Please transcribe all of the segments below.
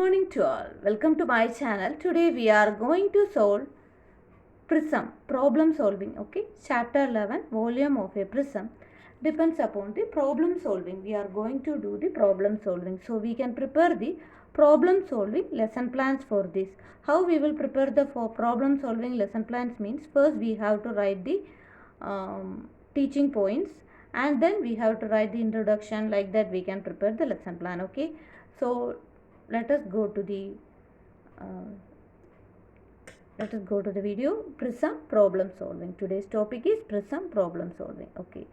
morning to all. Welcome to my channel. Today we are going to solve prism problem solving. Okay, chapter 11, volume of a prism depends upon the problem solving. We are going to do the problem solving, so we can prepare the problem solving lesson plans for this. How we will prepare the problem solving lesson plans means, first we have to write the teaching points, and then we have to write the introduction. Like that we can prepare the lesson plan. Okay, so let us go to the video. Prism problem solving. Today's topic is prism problem solving. Okay,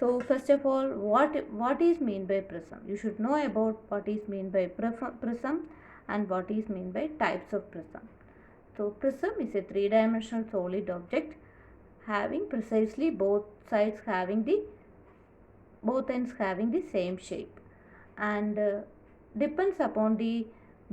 so first of all, what is mean by prism? You should know about what is mean by prism and what is mean by types of prism. So prism is a three-dimensional solid object having precisely both ends having the same shape, and depends upon the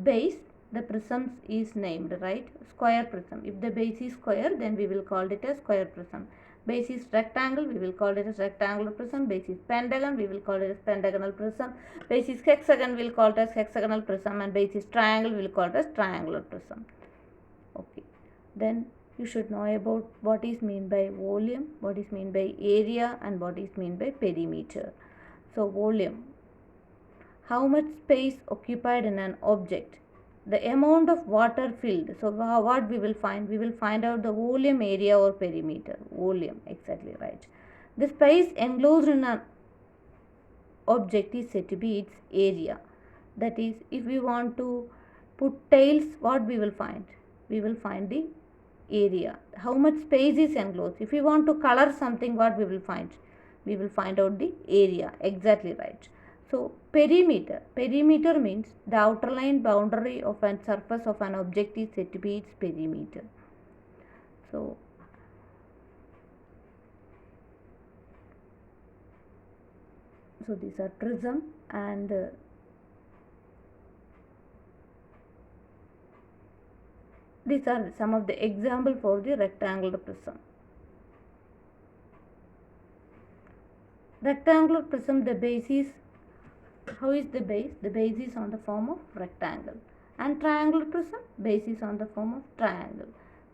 base the prism is named, right? Square prism. If the base is square, then we will call it a square prism. Base is rectangle, we will call it as rectangular prism. Base is pentagon, we will call it as pentagonal prism. Base is hexagon, we will call it as hexagonal prism. And base is triangle, we will call it as triangular prism. Okay, then you should know about what is mean by volume, what is mean by area, and what is mean by perimeter. So volume, how much space occupied in an object, the amount of water filled. So what we will find? We will find out the volume, area, or perimeter. Volume, exactly right. The space enclosed in an object is said to be its area. That is, if we want to put tiles, what we will find? We will find the area. How much space is enclosed? If we want to color something, what we will find? We will find out the area. Exactly right. So perimeter. Perimeter means the outer line boundary of a surface of an object is said to be its perimeter. So these are prism, and these are some of the example for the rectangular prism. Rectangular prism, the base is, how is the base? The base is on the form of rectangle. And triangular prism, base is on the form of triangle.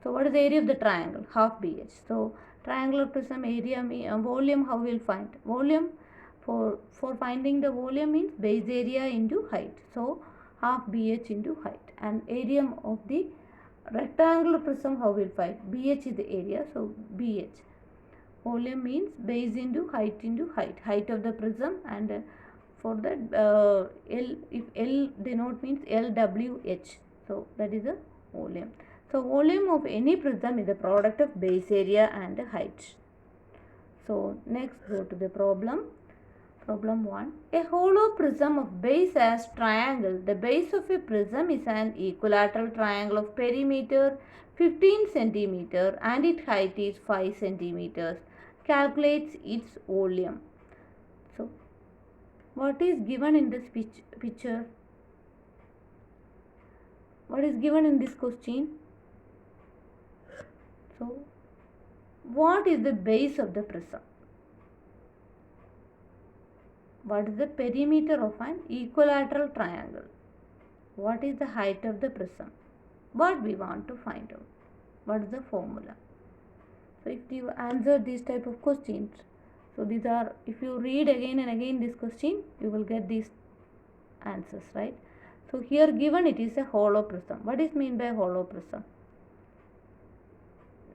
So what is the area of the triangle? Half BH. So triangular prism area, volume, how we will find? Volume, for finding the volume means base area into height. So half BH into height. And area of the rectangular prism, how we will find? BH is the area, so BH. Volume means base into height, height of the prism, and for that L, if L denote means LWH, so that is the volume. So volume of any prism is the product of base area and height. So next go to the problem. Problem 1. A hollow prism of base as triangle. The base of a prism is an equilateral triangle of perimeter 15 centimeter and its height is 5 centimeters. Calculates its volume. So what is given in this picture? What is given in this question? So what is the base of the prism? What is the perimeter of an equilateral triangle? What is the height of the prism? What we want to find out? What is the formula? So if you answer these type of questions, so these are, if you read again and again this question, you will get these answers, right? So here given it is a hollow prism. What is mean by hollow prism?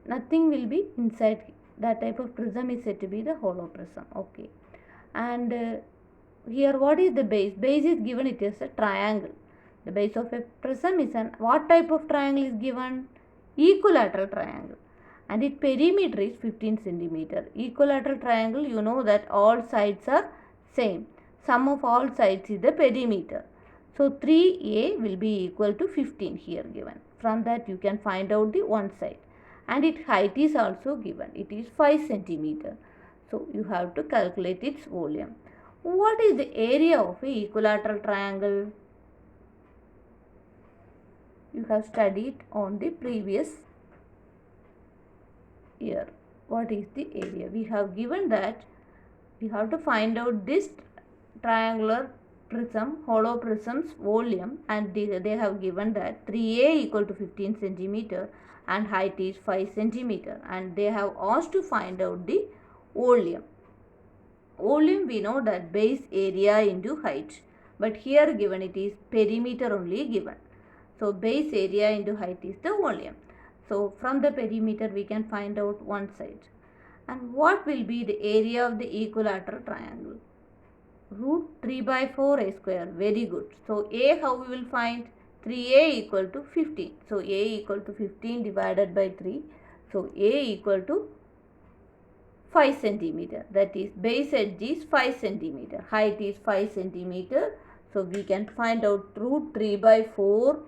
Nothing will be inside. That type of prism is said to be the hollow prism. Okay. And here what is the base? Base is given, it is a triangle. The base of a prism is an, what type of triangle is given? Equilateral triangle. And its perimeter is 15 centimeter. Equilateral triangle, you know that all sides are same. Sum of all sides is the perimeter. So 3A will be equal to 15 here given. From that you can find out the one side. And its height is also given. It is 5 centimeter. So you have to calculate its volume. What is the area of a equilateral triangle? You have studied on the previous year. What is the area? We have given that we have to find out this triangular prism, hollow prism's volume, and they have given that 3a equal to 15 centimeter and height is 5 centimeter, and they have asked to find out the volume. Volume we know that base area into height, but here given it is perimeter only given. So base area into height is the volume. So from the perimeter we can find out one side. And what will be the area of the equilateral triangle? Root 3 by 4 a square. Very good. So a, how we will find? 3a equal to 15. So a equal to 15 divided by 3. So a equal to 5 centimeter. That is base edge is 5 centimeter. Height is 5 centimeter. So we can find out root 3 by 4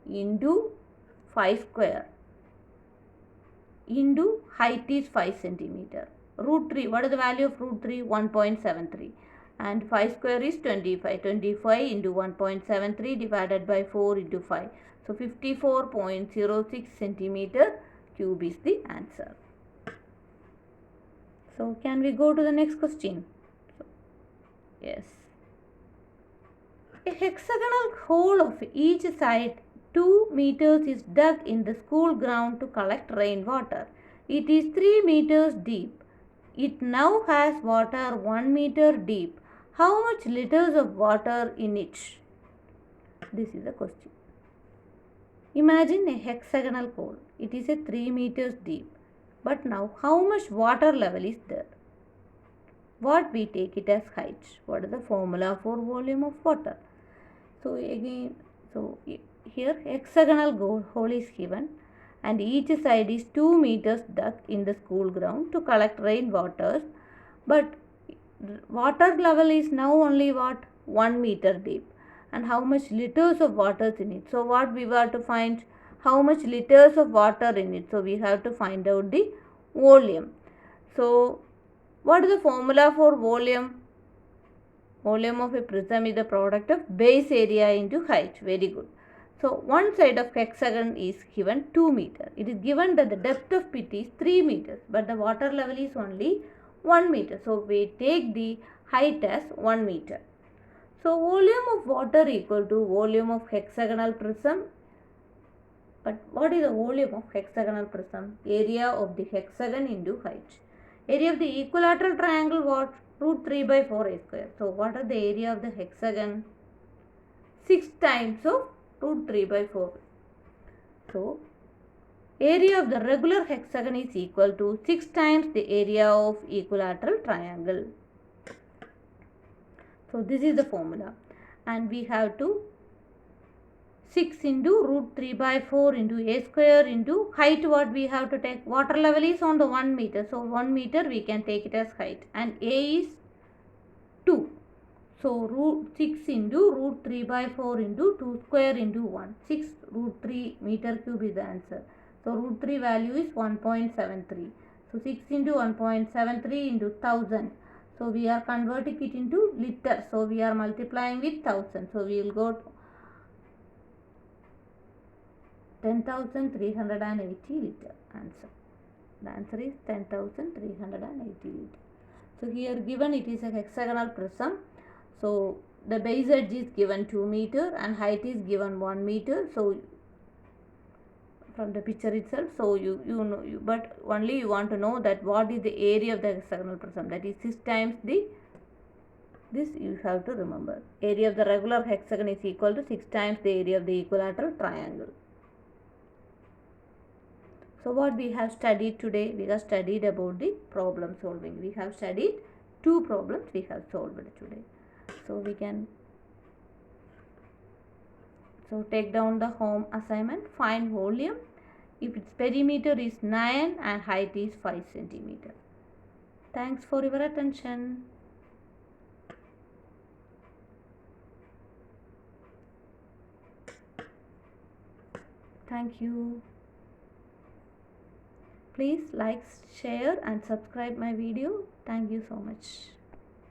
into 5 square into height is 5 centimeter. Root 3, what is the value of root 3? 1.73. And 5 square is 25. 25 into 1.73 divided by 4 into 5. So 54.06 centimeter cube is the answer. So can we go to the next question? Yes. A hexagonal hole of each side 2 meters is dug in the school ground to collect rainwater. It is 3 meters deep. It now has water 1 meter deep. How much liters of water in it? This is the question. Imagine a hexagonal hole. It is a 3 meters deep. But now how much water level is there? What we take it as height? What is the formula for volume of water? So again, here hexagonal hole is given and each side is 2 meters dug in the school ground to collect rainwater, but water level is now only what? 1 meter deep. And how much liters of water is in it? So what we were to find? How much liters of water in it? So we have to find out the volume. So what is the formula for volume? Volume of a prism is the product of base area into height. Very good. So one side of hexagon is given 2 meter. It is given that the depth of pit is 3 meters, but the water level is only 1 meter. So we take the height as 1 meter. So volume of water equal to volume of hexagonal prism. But what is the volume of hexagonal prism? Area of the hexagon into height. Area of the equilateral triangle what? Root 3 by 4 a square. So what are the area of the hexagon? 6 times of root 3 by 4. So area of the regular hexagon is equal to 6 times the area of equilateral triangle. So this is the formula, and we have to 6 into root 3 by 4 into a square into height. What we have to take? Water level is on the 1 meter. So 1 meter we can take it as height, and a is 2. So root 6 into root 3 by 4 into 2 square into 1. 6 root 3 meter cube is the answer. So root 3 value is 1.73. So 6 into 1.73 into 1000. So we are converting it into liter. So we are multiplying with 1000. So we will go 10,380 liter answer. The answer is 10,380 liter. So here given it is a hexagonal prism. So the base edge is given 2 meter and height is given 1 meter. So from the picture itself, so you know, but only you want to know that what is the area of the hexagonal prism. That is 6 times the, this you have to remember. Area of the regular hexagon is equal to 6 times the area of the equilateral triangle. So what we have studied today? We have studied about the problem solving. We have studied 2 problems we have solved today. So we can take down the home assignment. Find volume if its perimeter is 9 and height is 5 centimeter. Thanks for your attention. Thank you. Please like, share and subscribe my video. Thank you so much.